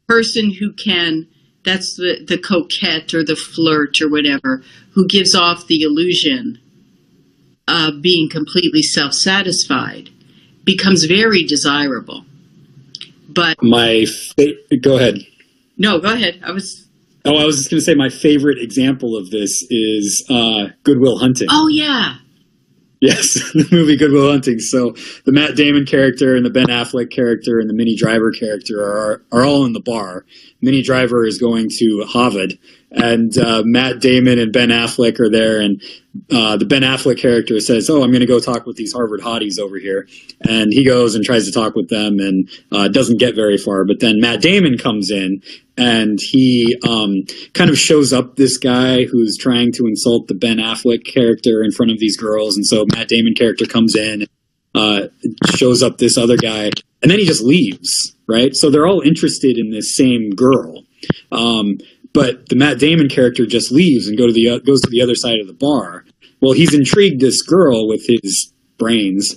person who can, that's the coquette or the flirt or whatever, who gives off the illusion of being completely self-satisfied, becomes very desirable. But go ahead. No, go ahead. I was just going to say my favorite example of this is Good Will Hunting. Oh, yeah. Yes, the movie Good Will Hunting. So the Matt Damon character and the Ben Affleck character and the Minnie Driver character are all in the bar. Minnie Driver is going to Harvard, and Matt Damon and Ben Affleck are there, and the Ben Affleck character says, "Oh, I'm going to go talk with these Harvard hotties over here," and he goes and tries to talk with them and doesn't get very far. But then Matt Damon comes in, and he kind of shows up this guy who's trying to insult the Ben Affleck character in front of these girls, and so Matt Damon character comes in, shows up this other guy, and then he just leaves, right? So they're all interested in this same girl, but the Matt Damon character just leaves and goes to the other side of the bar. Well, he's intrigued this girl with his brains,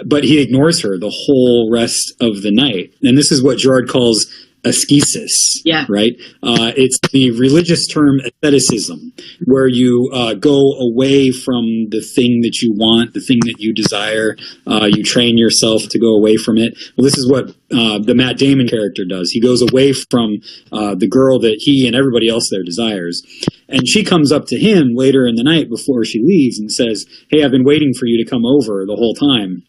but he ignores her the whole rest of the night, and this is what Gerard calls ascesis, right? It's the religious term asceticism, where you go away from the thing that you want, the thing that you desire. You train yourself to go away from it. Well, this is what the Matt Damon character does. He goes away from the girl that he and everybody else there desires. And she comes up to him later in the night before she leaves and says, "Hey, I've been waiting for you to come over the whole time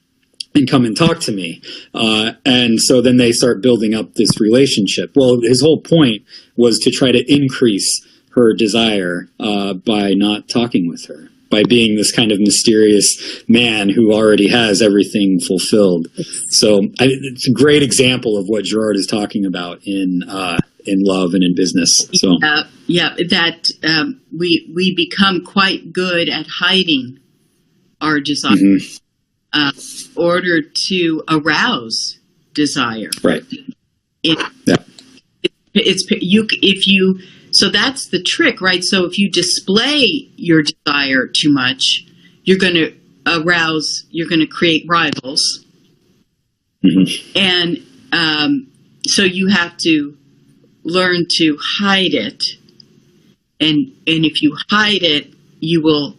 and come and talk to me." And so then they start building up this relationship. Well, his whole point was to try to increase her desire by not talking with her, by being this kind of mysterious man who already has everything fulfilled. So it's a great example of what Gerard is talking about in love and in business. So that we become quite good at hiding our desire. Mm-hmm. Order to arouse desire, right? So that's the trick, right? So if you display your desire too much, you're going to arouse. You're going to create rivals, mm-hmm. And so you have to learn to hide it, and if you hide it, you will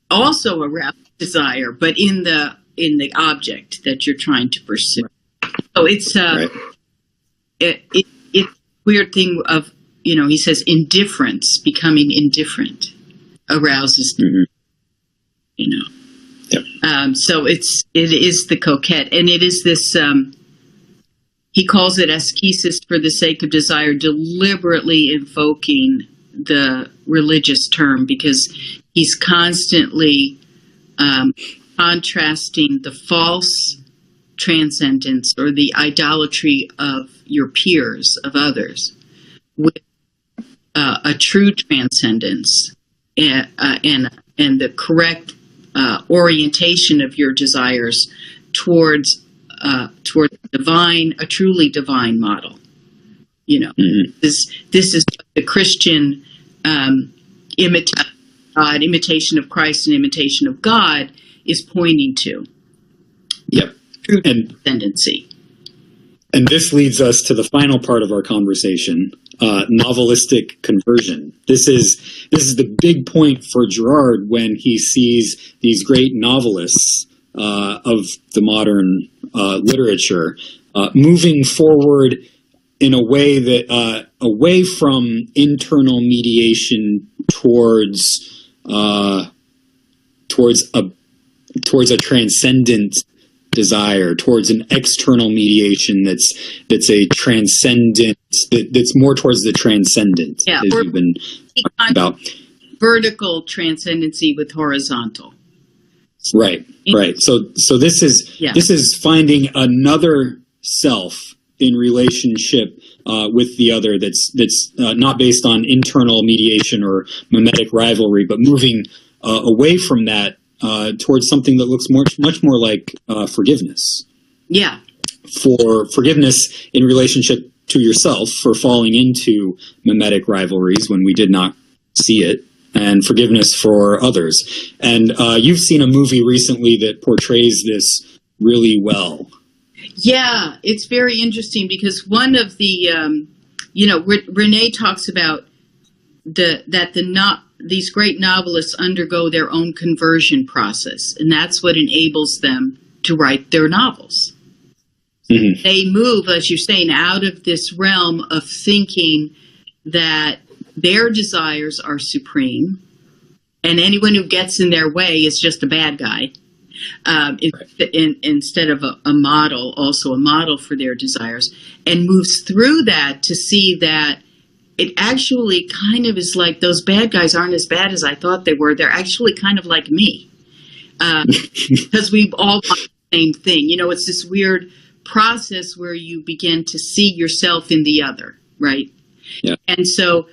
also arouse desire, but in the object that you're trying to pursue. So it's it's a weird thing of, he says indifference, becoming indifferent arouses, mm-hmm. Yep. So it is the coquette, and it is this. He calls it ascesis for the sake of desire, deliberately invoking the religious term because he's constantly contrasting the false transcendence or the idolatry of your peers, of others, with a true transcendence and the correct orientation of your desires towards divine, a truly divine model. Mm-hmm. This is the Christian imitation of Christ and imitation of God is pointing to. Yep. True tendency. And this leads us to the final part of our conversation, novelistic conversion. This is the big point for Gerard when he sees these great novelists of the modern literature moving forward in a way that away from internal mediation towards a transcendent desire, towards an external mediation that's a transcendent, that's more towards the transcendent, as you've been talking about. Vertical transcendency with horizontal. Right. So this is finding another self in relationship with the other that's not based on internal mediation or mimetic rivalry, but moving away from that towards something that looks much more like forgiveness. Yeah. For forgiveness in relationship to yourself for falling into mimetic rivalries when we did not see it, and forgiveness for others. And you've seen a movie recently that portrays this really well. Yeah, it's very interesting because one of the, Renee talks about these great novelists undergo their own conversion process, and that's what enables them to write their novels. Mm-hmm. They move, as you're saying, out of this realm of thinking that their desires are supreme and anyone who gets in their way is just a bad guy. Instead of a model, also a model for their desires, and moves through that to see that it actually kind of is like those bad guys aren't as bad as I thought they were. They're actually kind of like me, because we've all done the same thing. You know, it's this weird process where you begin to see yourself in the other, right? Yeah. And so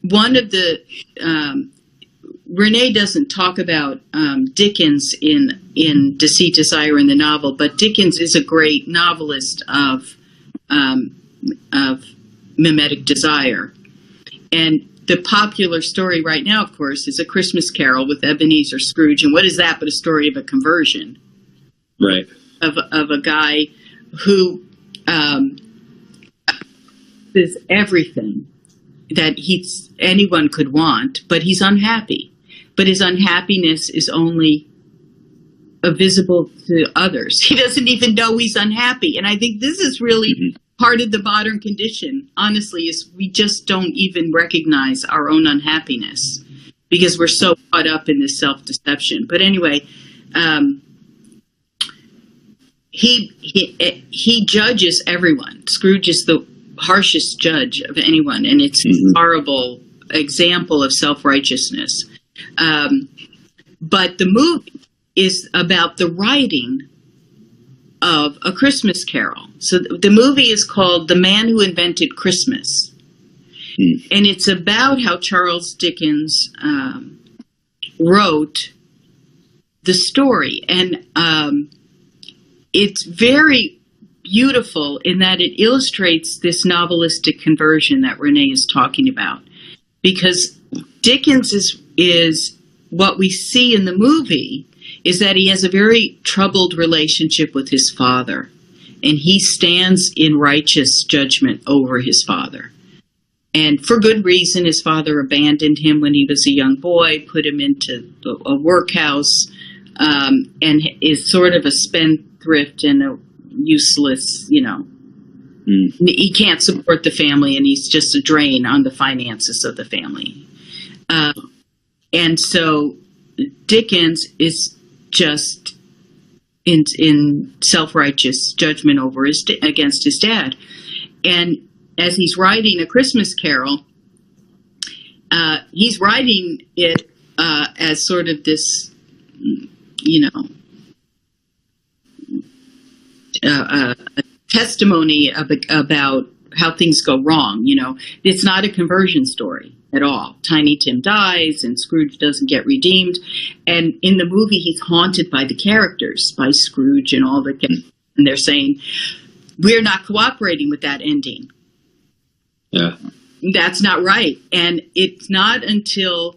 one of the Renee doesn't talk about Dickens in Deceit, Desire in the novel, but Dickens is a great novelist of mimetic desire. And the popular story right now, of course, is A Christmas Carol with Ebenezer Scrooge. And what is that but a story of a conversion? Right. Of a guy who is everything that anyone could want, but he's unhappy. But his unhappiness is only visible to others. He doesn't even know he's unhappy. And I think this is really part of the modern condition, honestly, is we just don't even recognize our own unhappiness because we're so caught up in this self-deception. But anyway, he judges everyone. Scrooge is the harshest judge of anyone, and it's a horrible example of self-righteousness. But the movie is about the writing of A Christmas Carol. So the movie is called The Man Who Invented Christmas. And it's about how Charles Dickens wrote the story. And it's very beautiful in that it illustrates this novelistic conversion that Renee is talking about. Because Dickens is what we see in the movie is that he has a very troubled relationship with his father, and he stands in righteous judgment over his father. And for good reason, his father abandoned him when he was a young boy, put him into a workhouse, and is sort of a spendthrift and a useless, he can't support the family, and he's just a drain on the finances of the family. And so Dickens is just in self-righteous judgment over against his dad. And as he's writing A Christmas Carol, he's writing it as sort of this, a testimony about how things go wrong. It's not a conversion story at all. Tiny Tim dies and Scrooge doesn't get redeemed. And in the movie, he's haunted by the characters, by Scrooge and all the characters. And they're saying, we're not cooperating with that ending. Yeah. That's not right. And it's not until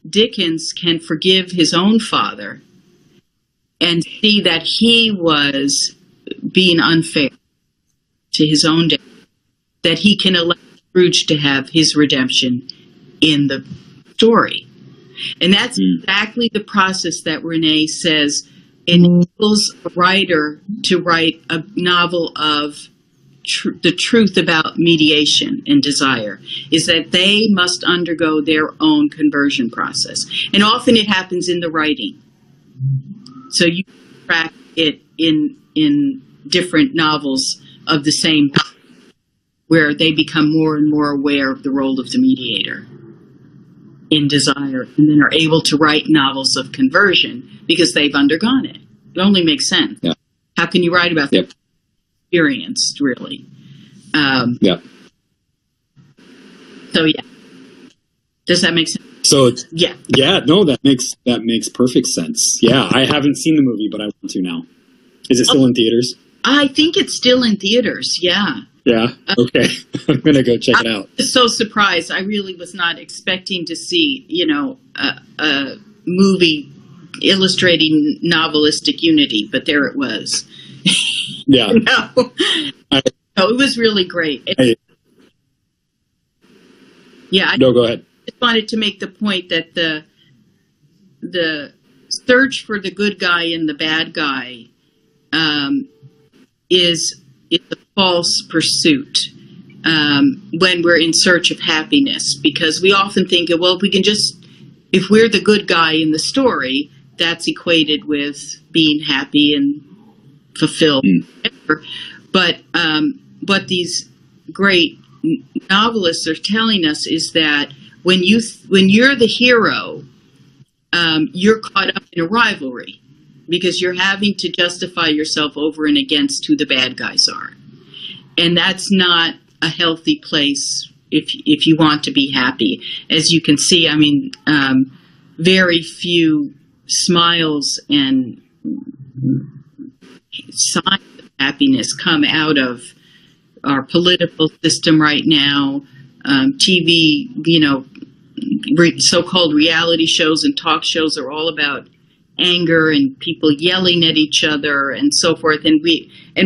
Dickens can forgive his own father and see that he was being unfair to his own dad, that he can allow Scrooge to have his redemption in the story. And that's exactly the process that Renee says enables a writer to write a novel of the truth about mediation and desire, is that they must undergo their own conversion process. And often it happens in the writing. So you track it in different novels of the same time, where they become more and more aware of the role of the mediator in desire, and then are able to write novels of conversion because they've undergone it. It only makes sense. Yeah. How can you write about the experience, really? So yeah, does that make sense? So yeah, no, that makes perfect sense. Yeah, I haven't seen the movie, but I want to now. Is it still in theaters? I think it's still in theaters. Yeah. Yeah. Okay. I'm gonna go check it out. I was so surprised. I really was not expecting to see, a movie illustrating novelistic unity, but there it was. Yeah. No, it was really great. No, go ahead. I just wanted to make the point that the search for the good guy and the bad guy is a false pursuit when we're in search of happiness, because we often think, well, if if we're the good guy in the story, that's equated with being happy and fulfilled. But what these great novelists are telling us is that when you're the hero, you're caught up in a rivalry because you're having to justify yourself over and against who the bad guys are, and that's not a healthy place if you want to be happy. As you can see, I mean, very few smiles and signs of happiness come out of our political system right now. TV, so-called reality shows and talk shows are all about anger and people yelling at each other and so forth. And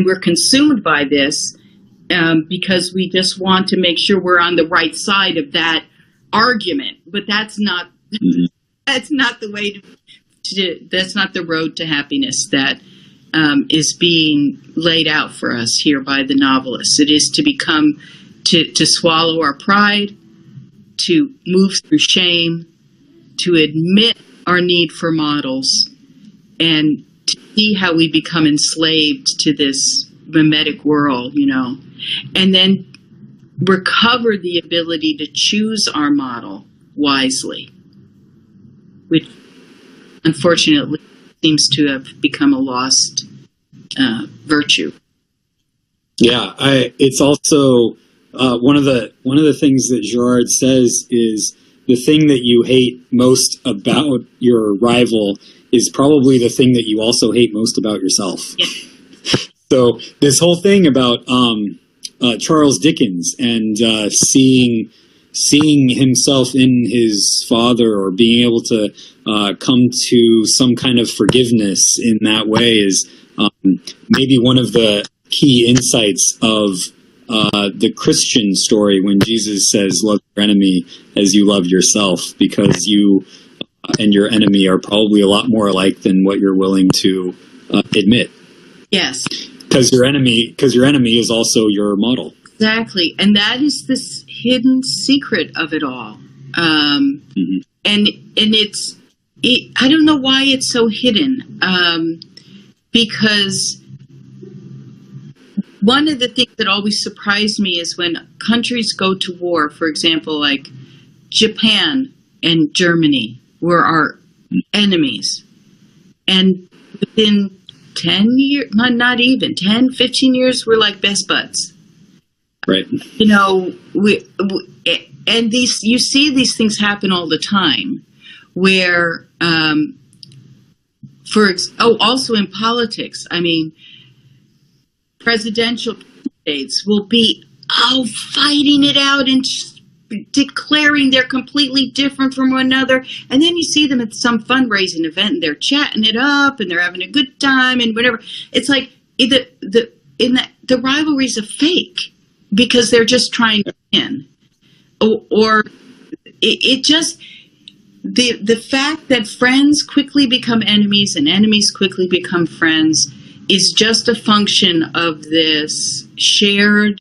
we're consumed by this because we just want to make sure we're on the right side of that argument. But that's not that's not the way that's not the road to happiness that is being laid out for us here by the novelists. It is to swallow our pride, to move through shame, to admit our need for models, and to see how we become enslaved to this mimetic world, and then recover the ability to choose our model wisely, which unfortunately seems to have become a lost virtue. Yeah, it's also one of the things that Girard says is the thing that you hate most about your rival is probably the thing that you also hate most about yourself. Yeah. So this whole thing about Charles Dickens and seeing himself in his father, or being able to come to some kind of forgiveness in that way, is maybe one of the key insights of the Christian story when Jesus says, love your enemy as you love yourself, because you and your enemy are probably a lot more alike than what you're willing to admit. Yes. Because your enemy is also your model. Exactly. And that is this hidden secret of it all. And I don't know why it's so hidden. Because one of the things that always surprised me is when countries go to war, for example, like Japan and Germany were our enemies. And within 10 years, not even 10, 15 years, we're like best buds. Right. And you see these things happen all the time where, also in politics, I mean, presidential candidates will be fighting it out and declaring they're completely different from one another, and then you see them at some fundraising event and they're chatting it up and they're having a good time and whatever. It's like the rivalry's a fake because they're just trying to win, or it just the fact that friends quickly become enemies and enemies quickly become friends is just a function of this shared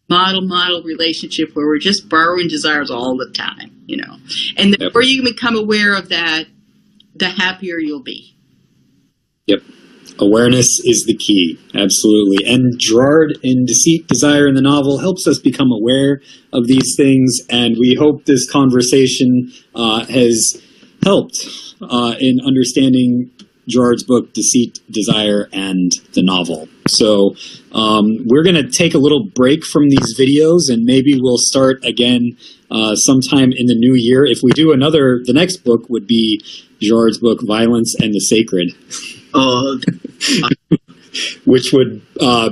model relationship where we're just borrowing desires all the time, And the more you become aware of that, the happier you'll be. Yep. Awareness is the key. Absolutely. And Girard in Deceit, Desire in the novel helps us become aware of these things. And we hope this conversation has helped in understanding Girard's book, Deceit, Desire, and the novel. So we're going to take a little break from these videos, and maybe we'll start again sometime in the new year. If we do the next book would be Girard's book, Violence and the Sacred. Which would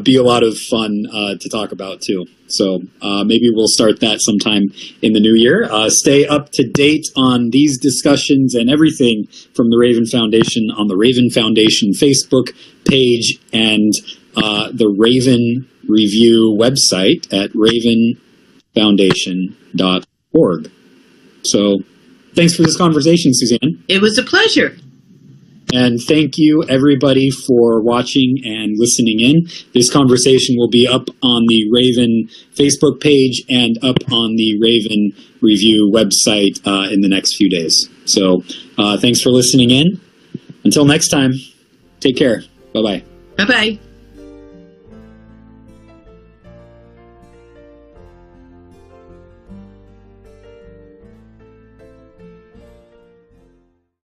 be a lot of fun to talk about, too. So maybe we'll start that sometime in the new year. Stay up to date on these discussions and everything from the Raven Foundation on the Raven Foundation Facebook page and the Raven Review website at ravenfoundation.org. So thanks for this conversation, Suzanne. It was a pleasure. And thank you, everybody, for watching and listening in. This conversation will be up on the Raven Facebook page and up on the Raven Review website in the next few days. So thanks for listening in. Until next time, take care. Bye-bye. Bye-bye.